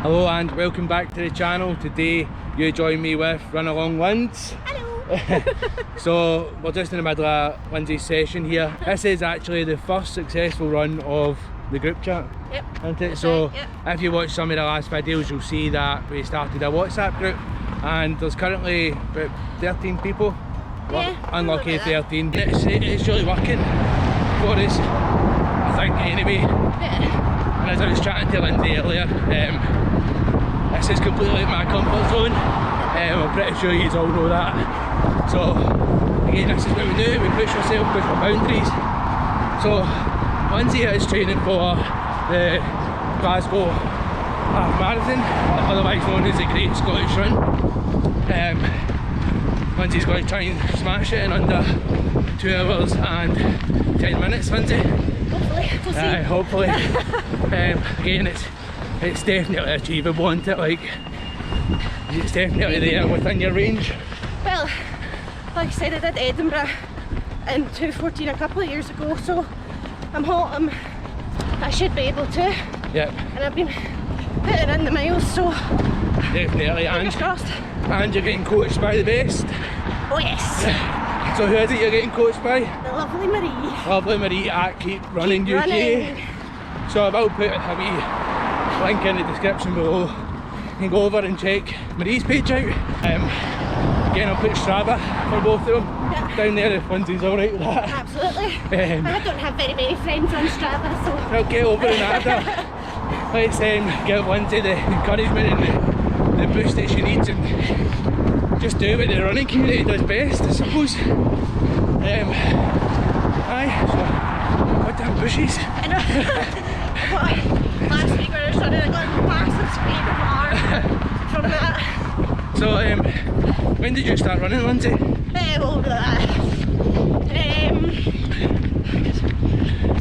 Hello and welcome back to the channel. Today you join me with Run Along Lynds. Hello! So we're just in the middle of Lyndsy's session here. This is actually the first successful run of the group chat. Yep. Isn't it? So if you watch some of the last videos, you'll see that we started a WhatsApp group and there's currently about 13 people. Yeah, unlucky 13. It's really working for us, I think, anyway. Yeah. And as I was chatting to Lyndsay earlier, this is completely my comfort zone. I'm pretty sure you all know that. So again, this is what we do. We push ourselves, push our boundaries. So Lyndsay is training for the Glasgow Half Marathon, otherwise known as the Great Scottish Run. Lyndsay's going to try and smash it in under 2 hours and 10 minutes, Lyndsay. Hopefully, we'll see. Hopefully. Again, it's definitely achievable, isn't it? Like, it's definitely there within your range. Well, like I said, I did Edinburgh in 2:14 a couple of years ago, so I should be able to. Yep. And I've been putting in the miles, so definitely. Fingers crossed. And you're getting coached by the best. Oh yes. So who is it you're getting coached by? The lovely Marie. Lovely Marie at Keep Running Keep UK. Running. So I will put a wee link in the description below. You can go over and check Marie's page out. Again, I'll put STRAVA for both of them down there if Lyndsay's alright with that. Absolutely. I don't have very many friends on STRAVA, so I'll get over and add her. Let's give Lyndsay the encouragement and the boost that she needs, and just do what the running community does best, I suppose. So what damn bushes. I know. Last week when I was running, I got a massive scrape from that. So when did you start running, Lyndsay?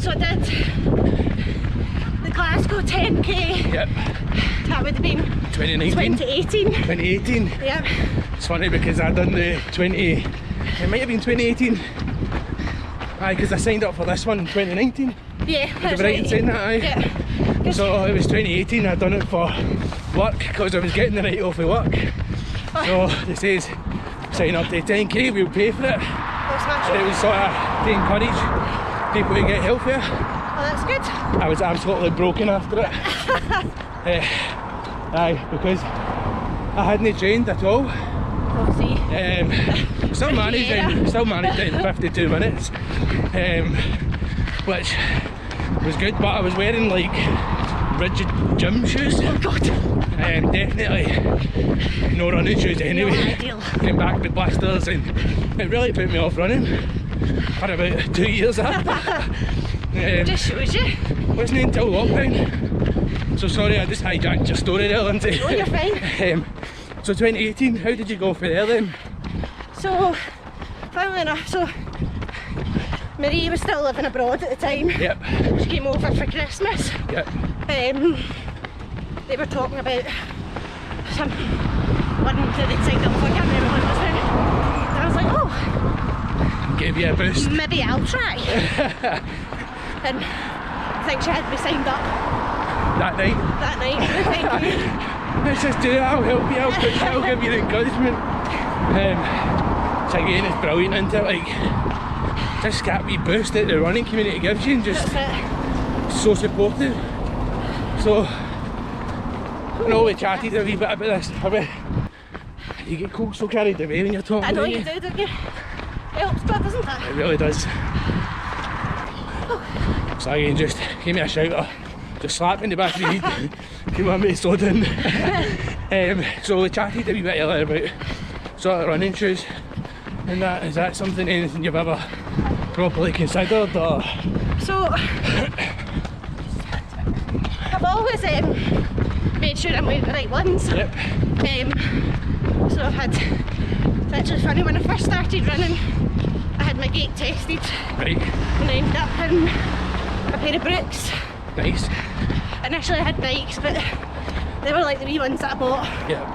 So I did the Glasgow 10k. Yep. That would have been 2018. 2018. Yep. It's funny because I done the it might have been 2018. Aye, because I signed up for this one in 2019. Yeah, that's right in saying that, aye. Yeah. So it was 2018, I done it for work because I was getting the night off of work. So it says sign up to 10k, we'll pay for it. And it was sort of to encourage people to get healthier. Oh, that's good. I was absolutely broken after it. Aye, because I hadn't trained at all. We'll see. Still managed in 52 minutes, which was good, but I was wearing like rigid gym shoes. Oh god. Definitely no running shoes anyway. Came back with blisters and it really put me off running for about 2 years after. Just shows you. Wasn't until lockdown. So sorry, I just hijacked your story there, Lyndsay. Oh, you're fine. So 2018, how did you go for there then? So, funnily enough, Marie was still living abroad at the time. Yep. She came over for Christmas. Yep. They were talking about some one that they'd signed up for, I can't remember what it was now. And I was like, oh, gave you a boost. Maybe I'll try. And I think she had me signed up that night. Thank you. Let's just do it, I'll help you, I'll push you, I'll give you the encouragement. So again, it's brilliant, isn't it? Like, just get a wee boost that the running community gives you and just so supportive. So, I know we chatted a wee bit about this. You get so carried away when you're talking. I know you do, don't you? It helps, doesn't it? It really does. So again, just give me a shout or just slap me in the back of the head if you want me to slow down. So we chatted a wee bit earlier about sort of running shoes and that. Is that anything you've ever properly considered, or? So I've always made sure I'm wearing the right ones. Yep. So I've had, it's actually funny, when I first started running I had my gait tested. Right. And I ended up in a pair of Brooks. Nice. Initially I had Nikes, but they were like the wee ones that I bought. Yep.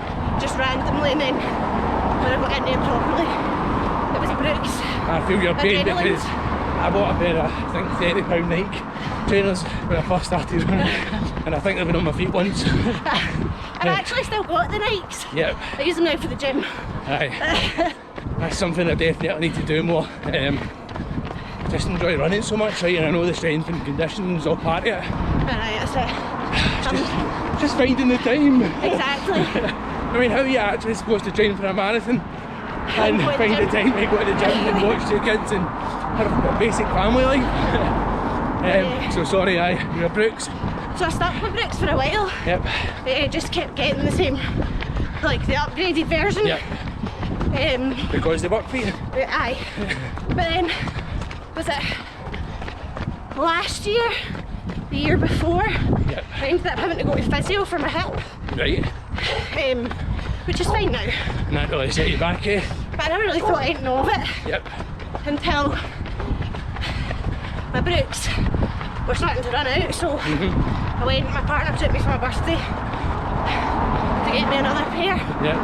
Just randomly, and then when I got in there properly, it was Brooks. I feel your pain because I bought a pair of, I think, £30 Nike trainers when I first started running, and I think they've been on my feet once. I've actually still got the Nikes. Yep. I use them now for the gym. Aye. That's something I definitely need to do more. Just enjoy running so much, right? And I know the strength and conditioning's all part of it. Aye, that's it. It's just finding the time. Exactly. I mean, how are you actually supposed to train for a marathon and find the time to go to the gym and watch your kids and have a basic family life? So sorry, you're a Brooks. So I stuck with Brooks for a while. Yep. I just kept getting the same, like the upgraded version. Yep. Because they work for you. Aye. But then, was it last year, the year before, Yep. I ended up having to go to physio for my hip. Right. Which is fine now. And that really set you back, eh? But I never really thought I didn't know of it. Yep. Until my Brooks were starting to run out, so I went, my partner took me for my birthday to get me another pair. Yep.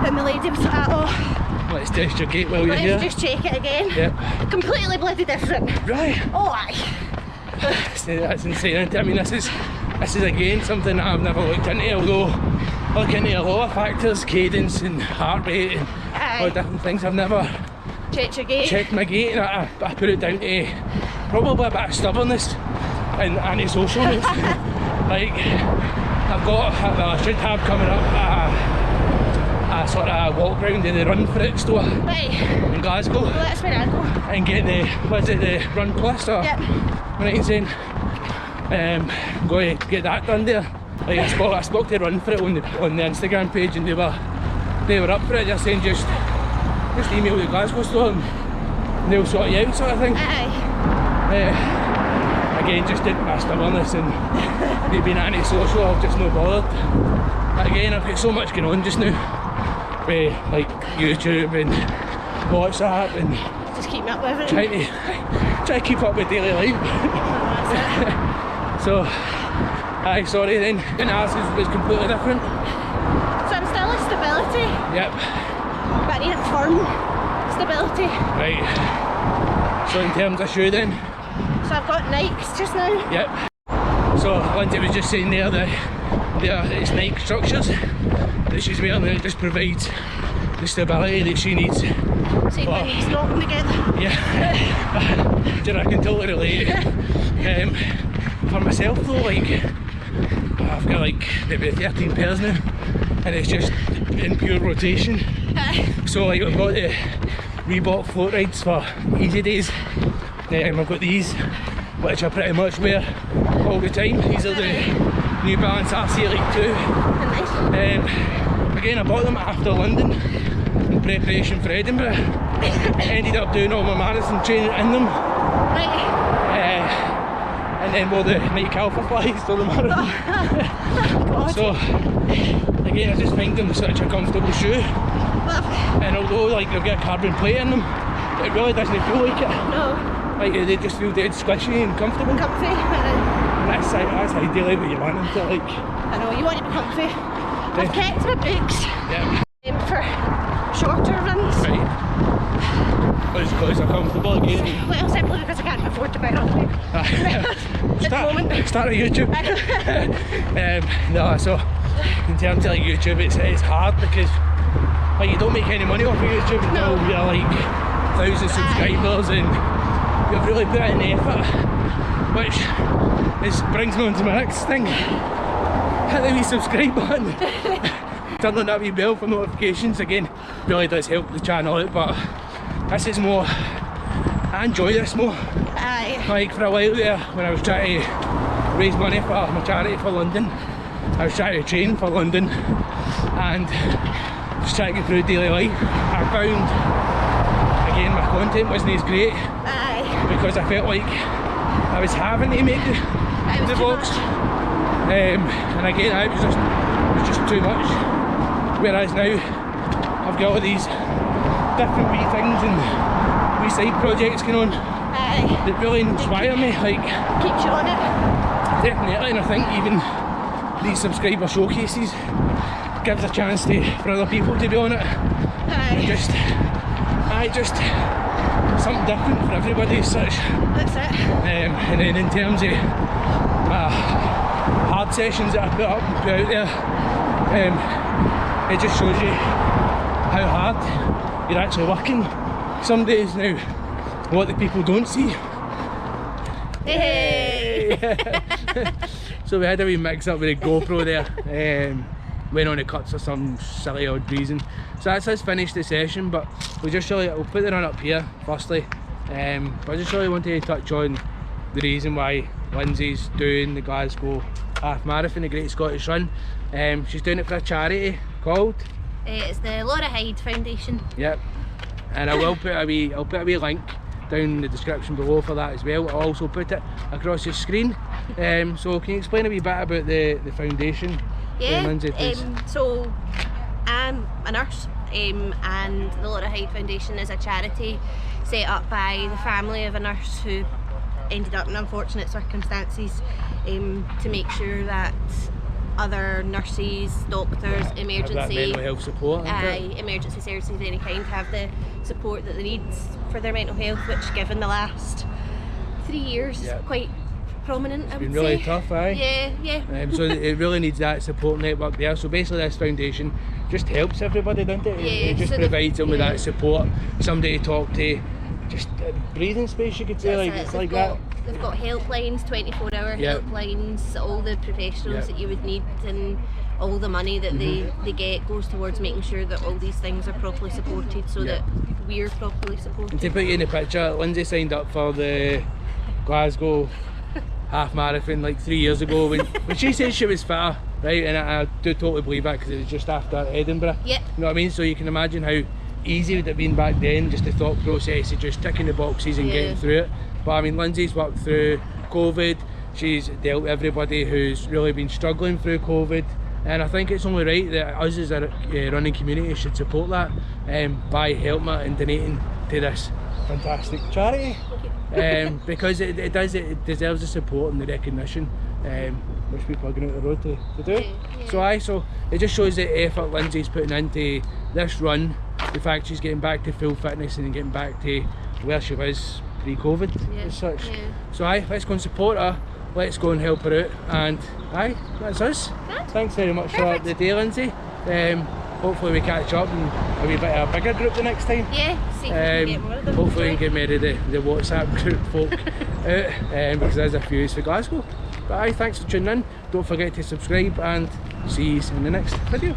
And the lady was like, oh, Let's test your gait while you're here. let's just check it again. Yep. Completely bloody different. Right. Oh aye. That's insane. I mean, this is again something that I've never looked into, although I look into a lot of factors, cadence and heart rate and all different things. I've never Check your gait. checked my gait, and I put it down to probably a bit of stubbornness and antisocialness. Like, I should have coming up a sort of walk round to the Run For It store Right. in Glasgow. Well, that's where I go. And get the Run Plus or Yep. what I'm saying. Go to get that done there. Like I spoke to Run For It on the Instagram page, and they were up for it. They're saying just email the Glasgow store and they'll sort you out, sort of thing. Aye. Again, just did my stubbornness and me being antisocial, I've just not bothered. But again, I've got so much going on just now with like YouTube and WhatsApp and Just keep me up with it. try to keep up with daily life. So, aye, sorry then. And ours was completely different. So I'm still at stability, Yep. but I need firm stability. Right. So in terms of shoe then? So I've got Nikes just now. Yep. So Lyndsay was just saying there that it's Nike structures that she's wearing, and it just provides the stability that she needs. So you can stop them together. Yeah. I can totally relate. For myself though, like I've got like maybe 13 pairs now, and it's just in pure rotation. So like I've got the Reebok float rides for easy days. I've got these, which I pretty much wear all the time. These are the New Balance RC Elite 2. Nice. Again, I bought them after London in preparation for Edinburgh. Ended up doing all my marathon training in them. Right. And then wore the Nike Alpha Flies for the marathon. God. So, again, I just find them such a comfortable shoe. Well, And although like they've got a carbon plate in them, it really doesn't feel like it. no. Like they just feel dead squishy and comfortable. Comfy. That's ideally what you want them to like. I know, you want to be comfy. I've kept my boots Yeah. for shorter runs. Right. Because they're comfortable again. Well, simply because I can't afford to buy them. At the moment. Start a YouTube. No, so in terms of like YouTube, it's hard because like you don't make any money off of YouTube until you're like 1,000 subscribers and you've really put in the effort, which brings me on to my next thing. Hit the wee subscribe button. Turn on that wee bell for notifications. Again, really does help the channel out, but this is more, I enjoy this more. Aye. Like for a while there, when I was trying to raise money for my charity for London, I was trying to train for London and just trying to get through daily life. I found, again, my content wasn't as great. Aye. Because I felt like I was having to make the vlogs. And again, it was just too much. Whereas now, I've got all these different wee things and wee side projects going on. Aye. That really inspire me. Like, Keeps you on it. definitely, and I think even these subscriber showcases gives a chance for other people to be on it. Aye. Just something different for everybody as such. That's it. And then in terms of my hard sessions that I put up and put out there, it just shows you how hard you're actually working some days now. What the people don't see. Hey! So we had a wee mix up with a GoPro there. Went on the cuts for some silly odd reason. So that's us finished the session, but we'll put the run up here firstly. But I just really wanted to touch on the reason why Lyndsay's doing the Glasgow Half Marathon, the Great Scottish Run. She's doing it for a charity called? It's the Laura Hyde Foundation. Yep. And I'll put a wee link down in the description below for that as well. I'll also put it across your screen. So can you explain a wee bit about the foundation? Yeah, Lyndsay, so I'm a nurse, and the Laura Hyde Foundation is a charity set up by the family of a nurse who ended up in unfortunate circumstances, to make sure that other nurses, doctors, emergency mental health support, emergency services of any kind have the support that they need for their mental health, which given the last 3 years is quite prominent. It's been really tough, aye? Yeah. So it really needs that support network there. So basically this foundation just helps everybody, doesn't it? Yeah, It just so provides them with that support, somebody to talk to, just breathing space, you could say. Like it's like that. They've got helplines, 24-hour helplines, all the professionals that you would need, and all the money that they get goes towards making sure that all these things are properly supported, so that we're properly supported. And to put you in the picture, Lyndsay signed up for the Glasgow Half Marathon like 3 years ago when she said she was fitter, right? And I do totally believe that, because it was just after Edinburgh. Yeah. You know what I mean? So you can imagine how easy it would have been back then, just the thought process of just ticking the boxes and getting through it. But I mean, Lyndsay's worked through COVID, she's dealt with everybody who's really been struggling through COVID, and I think it's only right that us as a running community should support that by helping and donating to this fantastic charity. Because it deserves the support and the recognition which people are going out the road to do. So it just shows the effort Lyndsay's putting into this run, the fact she's getting back to full fitness and getting back to where she was pre-COVID as such. So let's go and support her, let's go and help her out, and that's us. Thanks very much for the day, Lyndsay. Hopefully we catch up and a wee bit of a bigger group the next time. Yeah, see if we can get more of them. Hopefully we can get rid of the WhatsApp group folk out, because there's a few for Glasgow. But thanks for tuning in. Don't forget to subscribe, and see you in the next video.